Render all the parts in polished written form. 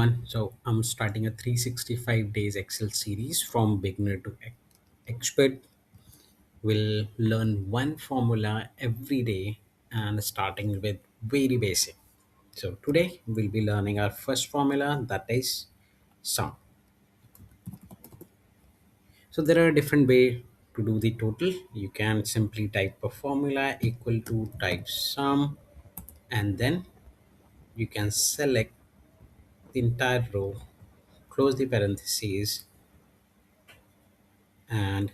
everyone. So I'm starting a 365 days Excel series from beginner to expert. We'll learn one formula every day and starting with very basic. So today we'll be learning our first formula, that is sum. So there are different way to do the total. You can simply type a formula equal to type sum, and then you can select the entire row, close the parentheses, and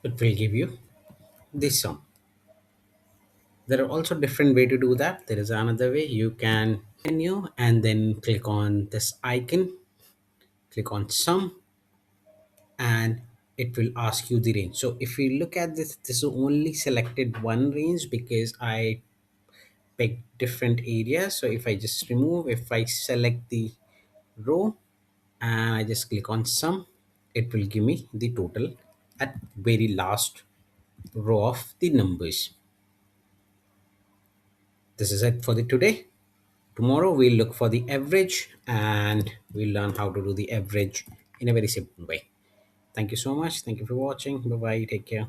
it will give you this sum. There are also different way to do that. There is another way. You can menu and then click on this icon, click on sum, and it will ask you the range. So if we look at this is only selected one range because I picked different areas. So if I just remove, if I select the row and I just click on sum, it will give me the total at very last row of the numbers. This is it for the today. Tomorrow we'll look for the average and we'll learn how to do the average in a very simple way. Thank you so much. Thank you for watching. Bye bye. Take care.